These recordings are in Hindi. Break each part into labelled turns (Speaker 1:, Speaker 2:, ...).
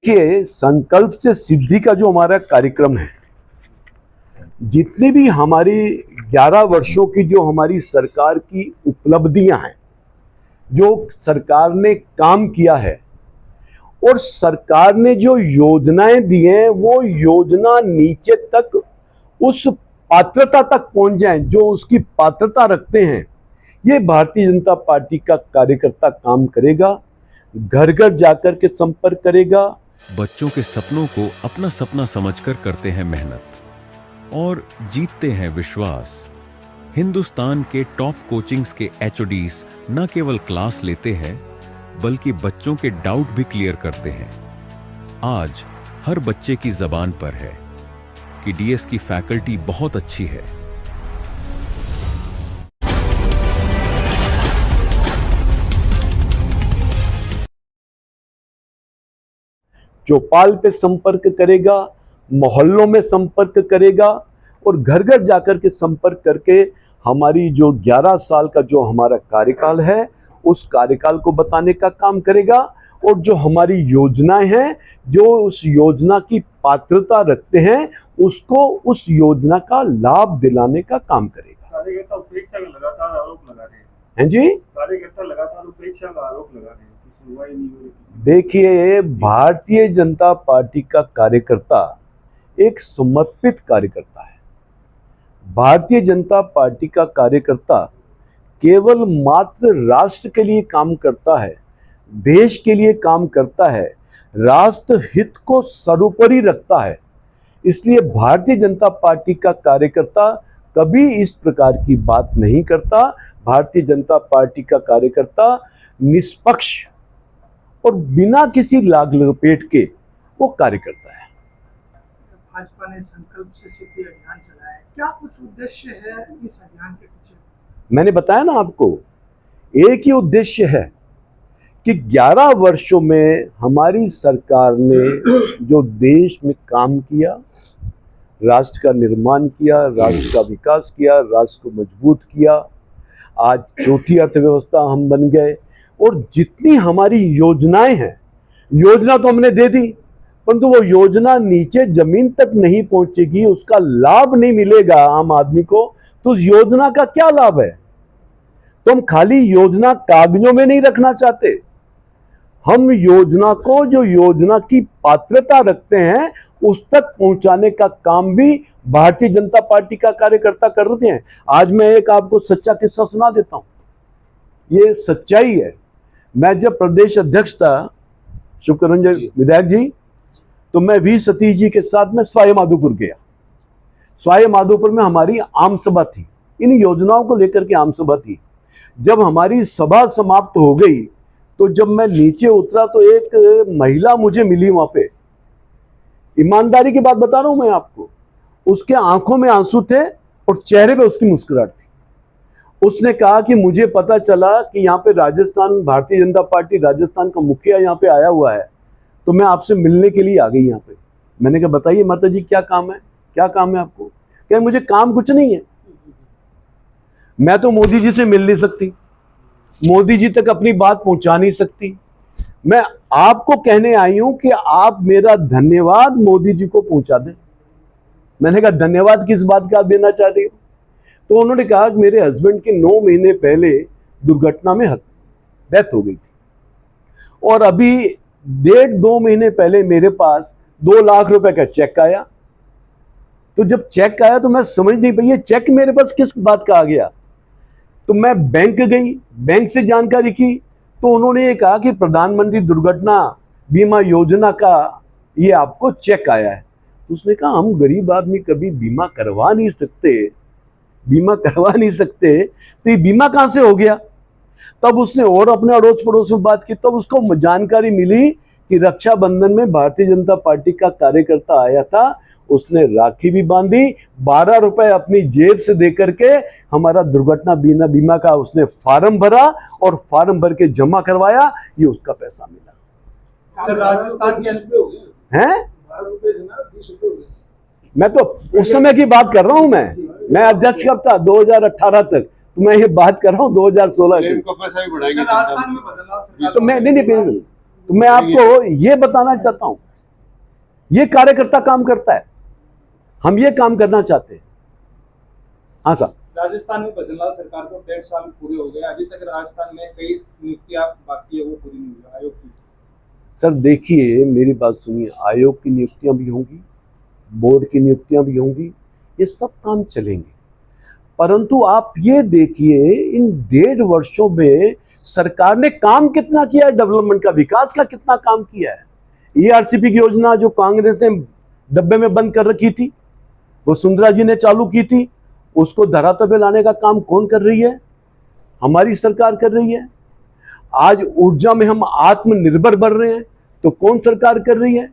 Speaker 1: देखिए, संकल्प से सिद्धि का जो हमारा कार्यक्रम है, जितनी भी हमारी 11 वर्षों की जो हमारी सरकार की उपलब्धियां हैं, जो सरकार ने काम किया है और सरकार ने जो योजनाएं दी हैं, वो योजना नीचे तक उस पात्रता तक पहुंच जाए जो उसकी पात्रता रखते हैं। ये भारतीय जनता पार्टी का कार्यकर्ता काम करेगा, घर घर जाकर के संपर्क करेगा।
Speaker 2: बच्चों के सपनों को अपना सपना समझकर करते हैं मेहनत और जीतते हैं विश्वास। हिंदुस्तान के टॉप कोचिंग्स के एचओडीज न केवल क्लास लेते हैं बल्कि बच्चों के डाउट भी क्लियर करते हैं। आज हर बच्चे की जबान पर है कि डीएस की फैकल्टी बहुत अच्छी है।
Speaker 1: चौपाल पे संपर्क करेगा, मोहल्लों में संपर्क करेगा और घर घर जाकर के संपर्क करके हमारी जो 11 साल का जो हमारा कार्यकाल है उस कार्यकाल को बताने का काम करेगा और जो हमारी योजनाएं हैं, जो उस योजना की पात्रता रखते हैं, उसको उस योजना का लाभ दिलाने का काम करेगा।
Speaker 3: कार्यकर्ता उपेक्षा का लगातार आरोप लगा रहे
Speaker 1: हैं जी,
Speaker 3: कार्यकर्ता लगातार उपेक्षा का आरोप लगा रहे हैं कि सुनवाई नहीं हो रही।
Speaker 1: देखिए, भारतीय जनता पार्टी का कार्यकर्ता एक समर्पित कार्यकर्ता है। भारतीय जनता पार्टी का कार्यकर्ता केवल मात्र राष्ट्र के लिए काम करता है, देश के लिए काम करता है, राष्ट्र हित को सर्वोपरि रखता है। इसलिए भारतीय जनता पार्टी का कार्यकर्ता कभी इस प्रकार की बात नहीं करता। भारतीय जनता पार्टी का कार्यकर्ता निष्पक्ष और बिना किसी लाग लपेट के वो कार्य करता है।
Speaker 4: भाजपा ने संकल्प से सिद्धि अभियान चलाया है, क्या कुछ उद्देश्य है इस अभियान के पीछे?
Speaker 1: मैंने बताया ना आपको, एक ही उद्देश्य है कि 11 वर्षों में हमारी सरकार ने जो देश में काम किया, राष्ट्र का निर्माण किया, राष्ट्र का विकास किया, राष्ट्र को मजबूत किया। आज चौथी अर्थव्यवस्था हम बन गए और जितनी हमारी योजनाएं हैं, योजना तो हमने दे दी, परंतु वो योजना नीचे जमीन तक नहीं पहुंचेगी, उसका लाभ नहीं मिलेगा आम आदमी को, तो उस योजना का क्या लाभ है? तो हम खाली योजना कागजों में नहीं रखना चाहते, हम योजना को, जो योजना की पात्रता रखते हैं, उस तक पहुंचाने का काम भी भारतीय जनता पार्टी का कार्यकर्ता कर रहे हैं। आज मैं एक आपको सच्चा किस्सा सुना देता हूं, ये सच्चाई है। मैं जब प्रदेश अध्यक्ष था, शुक्ररंजन विधायक जी, तो मैं वी सतीश जी के साथ में सवाई माधोपुर गया। सवाई माधोपुर में हमारी आम सभा थी, इन योजनाओं को लेकर के आम सभा थी। जब हमारी सभा समाप्त हो गई तो जब मैं नीचे उतरा तो एक महिला मुझे मिली वहां पे। ईमानदारी की बात बता रहा हूं मैं आपको, उसके आंखों में आंसू थे और चेहरे पे उसकी मुस्कुराहट थी। उसने कहा कि मुझे पता चला कि यहाँ पे राजस्थान, भारतीय जनता पार्टी राजस्थान का मुखिया यहाँ पे आया हुआ है, तो मैं आपसे मिलने के लिए आ गई यहाँ पे। मैंने कहा बताइए माता जी, क्या काम है, क्या काम है आपको? क्या? मुझे काम कुछ नहीं है, मैं तो मोदी जी से मिल नहीं सकती, मोदी जी तक अपनी बात पहुंचा नहीं सकती, मैं आपको कहने आई हूं कि आप मेरा धन्यवाद मोदी जी को पहुंचा दें। मैंने कहा धन्यवाद किस बात का आप देना चाह रही हो? तो उन्होंने कहा कि मेरे हस्बैंड की 9 महीने पहले दुर्घटना में डेथ हो गई थी और अभी 1.5-2 महीने पहले मेरे पास 2 लाख रुपए का चेक आया। तो जब चेक आया तो मैं समझ नहीं पाई, ये चेक मेरे पास किस बात का आ गया। तो मैं बैंक गई, बैंक से जानकारी की, तो उन्होंने ये कहा कि प्रधानमंत्री दुर्घटना बीमा योजना का ये आपको चेक आया है। तो उसने कहा हम गरीब आदमी कभी बीमा करवा नहीं सकते, बीमा करवा नहीं सकते, तो ये बीमा कहां से हो गया? तब उसने और अपने अड़ोस पड़ोस में बात की, तब उसको जानकारी मिली कि रक्षाबंधन में भारतीय जनता पार्टी का कार्यकर्ता आया था, उसने राखी भी बांधी, 12 रुपए अपनी जेब से देकर के हमारा दुर्घटना बीमा का उसने फार्म भरा और फार्म भर के जमा करवाया, ये उसका पैसा मिला।
Speaker 3: राजस्थान के
Speaker 1: हैं? मैं तो उस समय की बात कर रहा हूं, मैं अध्यक्ष कब था? 2018 तक, तो मैं ये बात कर रहा हूँ 2016 की।
Speaker 3: पैसा भी बढ़ाएंगे राजस्थान में बदलाव।
Speaker 1: तो मैं नहीं तो मैं आपको ये बताना चाहता हूं, ये कार्यकर्ता काम करता है, हम ये काम करना चाहते हैं। हाँ साहब।
Speaker 5: राजस्थान में भजनलाल सरकार को 1.5 साल पूरे हो गए, अभी तक राजस्थान में कई नियुक्तियां बाकी है, वो पूरी नहीं हुई आयोग की।
Speaker 1: सर देखिए, मेरी बात सुनिए, आयोग की नियुक्तियां भी होंगी, बोर्ड की नियुक्तियां भी होंगी, ये सब काम चलेंगे। परंतु आप ये देखिए, इन 1.5 वर्षों में सरकार ने काम कितना किया है, डेवलपमेंट का, विकास का कितना काम किया है। ERCP की योजना जो कांग्रेस ने डब्बे में बंद कर रखी थी, वो सुंदरा जी ने चालू की थी, उसको धरातल पे लाने का काम कौन कर रही है? हमारी सरकार कर रही है। आज ऊर्जा में हम आत्मनिर्भर बन रहे हैं, तो कौन सरकार कर रही है?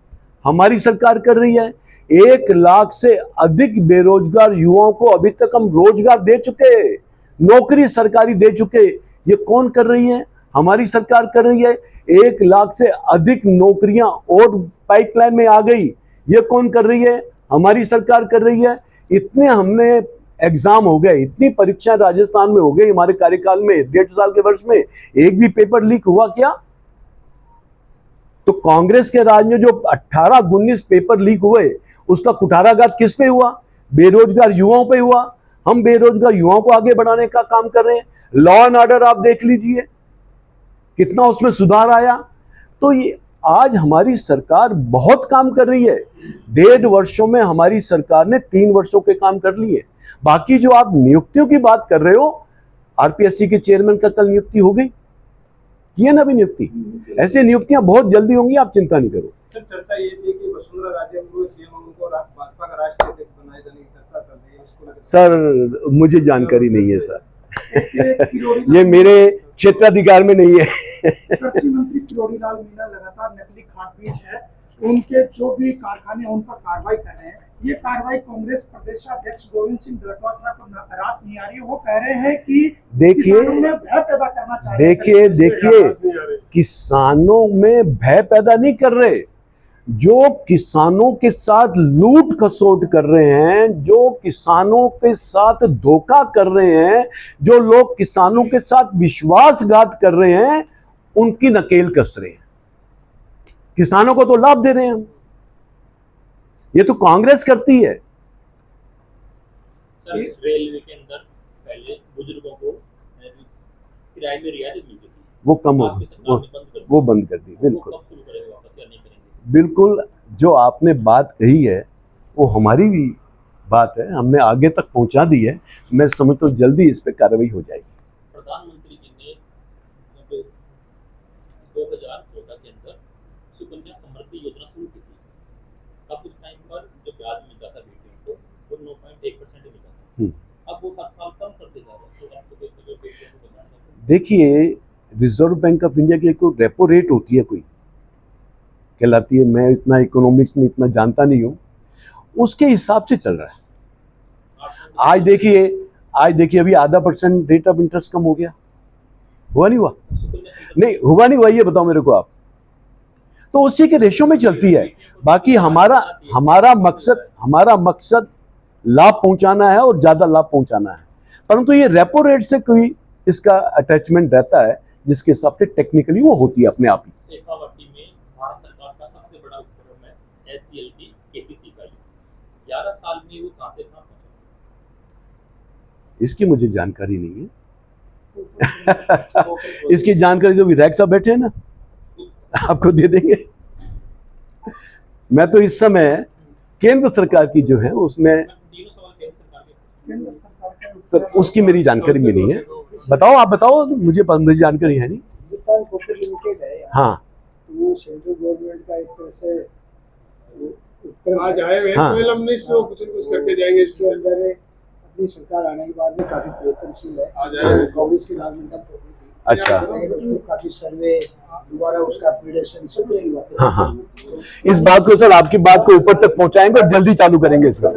Speaker 1: हमारी सरकार कर रही है। 1 लाख से अधिक बेरोजगार युवाओं को अभी तक हम रोजगार दे चुके, नौकरी सरकारी दे चुके। ये कौन कर रही है? हमारी सरकार कर रही है। 1 लाख से अधिक नौकरियां और पाइपलाइन में आ गई, ये कौन कर रही है? हमारी सरकार कर रही है। इतने हमने एग्जाम हो गए, इतनी परीक्षाएं राजस्थान में हो गई हमारे कार्यकाल में, 1.5 साल के वर्ष में एक भी पेपर लीक हुआ क्या? तो कांग्रेस के राज में जो 18-19 पेपर लीक हुए, उसका कुठाराघात किस पे हुआ? बेरोजगार युवाओं पे हुआ। हम बेरोजगार युवाओं को आगे बढ़ाने का काम कर रहे हैं। लॉ एंड ऑर्डर आप देख लीजिए, कितना उसमें सुधार आया। तो ये आज हमारी सरकार बहुत काम कर रही है। 1.5 वर्षों में हमारी सरकार ने 3 वर्षों के काम कर लिए। बाकी जो आप नियुक्तियों की बात कर रहे हो, RPSC के चेयरमैन का कल नियुक्ति हो गई, की है ना अभी नियुक्ति। ऐसे नियुक्तियां बहुत जल्दी होंगी, आप चिंता नहीं करो।
Speaker 5: सर चर्चा ये थी कि वसुंधरा राजे को सीएम उनको भाजपा का राष्ट्रीय अध्यक्ष बनाए जाने की चर्चा चल रही है, इसको
Speaker 1: सर मुझे जानकारी नहीं है सर, ये मेरे क्षेत्राधिकार में नहीं है।
Speaker 4: कृषि मंत्री किरोड़ीलाल मीणा लगातार नकली खाद बीज है, उनके जो भी कारखाने उन पर कार्रवाई कर रहे हैं। ये कार्रवाई कांग्रेस प्रदेशाध्यक्ष गोविंद सिंह डोटासरा को नाराज नहीं आ रही है। वो कह रहे हैं कि किसानों में भय पैदा करना चाह रहे हैं।
Speaker 1: देखिए, किसानों में भय पैदा नहीं कर रहे, जो किसानों के साथ लूट खसोट कर रहे हैं, जो किसानों के साथ धोखा कर रहे हैं, जो लोग किसानों के साथ विश्वासघात कर रहे हैं, उनकी नकेल कस रहे हैं। किसानों को तो लाभ दे रहे हैं हम, ये तो कांग्रेस करती है।
Speaker 6: रेलवे के अंदर पहले बुजुर्गों को किराए में रियायत मिलती थी,
Speaker 1: वो कम हो गई, वो बंद कर दी। बिल्कुल बिल्कुल, जो आपने बात कही है वो हमारी भी बात है, हमने आगे तक पहुंचा दी है। मैं समझता हूँ जल्दी इस पे कार्रवाई हो जाएगी।
Speaker 6: प्रधानमंत्री जी ने 2014 के अंदर सुकन्या समृद्धि योजना शुरू की थी। अब उस टाइम पर जो ब्याज मिलता था बेटियों को, वो 9.1% मिलता था। अब वो हर साल कम करते जा रहे हैं। तो आपको बेटियों को बताना,
Speaker 1: देखिए, रिजर्व बैंक ऑफ इंडिया की कोई रेपो रेट होती है, कोई कहलाती है, मैं इतना इकोनॉमिक्स में इतना जानता नहीं हूँ, उसके हिसाब से चल रहा है। आज देखिए अभी 0.5% रेट ऑफ इंटरेस्ट कम हो गया, हुआ नहीं हुआ? नहीं हुआ, नहीं हुआ, ये बताओ मेरे को आप। तो उसी के रेशो में चलती है। बाकी हमारा मकसद लाभ पहुंचाना है और ज्यादा लाभ पहुंचाना है। परंतु ये रेपो रेट से कोई इसका अटैचमेंट रहता है, जिसके हिसाब से टेक्निकली वो होती है अपने आप ही।
Speaker 6: शेखावाटी में भारत सरकार का सबसे बड़ा उपक्रम है SCLT KCC का। 11 साल में वो कहां से कहां पहुंचा?
Speaker 1: इसकी मुझे जानकारी नहीं है। इसकी जानकारी जो विधायक साहब बैठे हैं ना, आपको दे देंगे। मैं तो इस समय केंद्र सरकार की जो है उसमें, सर उसकी मेरी जानकारी भी नहीं है। बताओ, आप बताओ, मुझे जानकारी है नहीं। हाँ,
Speaker 7: वो सेंट्रल गवर्नमेंट का एक तरह से
Speaker 5: आज आए हुए
Speaker 1: हाँ।
Speaker 5: कुछ करके जाएंगे।
Speaker 7: इसके अंदर अपनी सरकार आने के बाद में काफी प्रयत्नशील है।
Speaker 5: आज आए हुए।
Speaker 7: कांग्रेस की राजनीति हो गई थी,
Speaker 1: अच्छा,
Speaker 7: लेकिन उसको काफी सर्वे दोबारा उसका अपग्रेडेशन सब तरह की बातें।
Speaker 1: हाँ हाँ, इस बात को सर, आपकी बात को ऊपर तक पहुंचाएंगे और जल्दी चालू करेंगे इसका।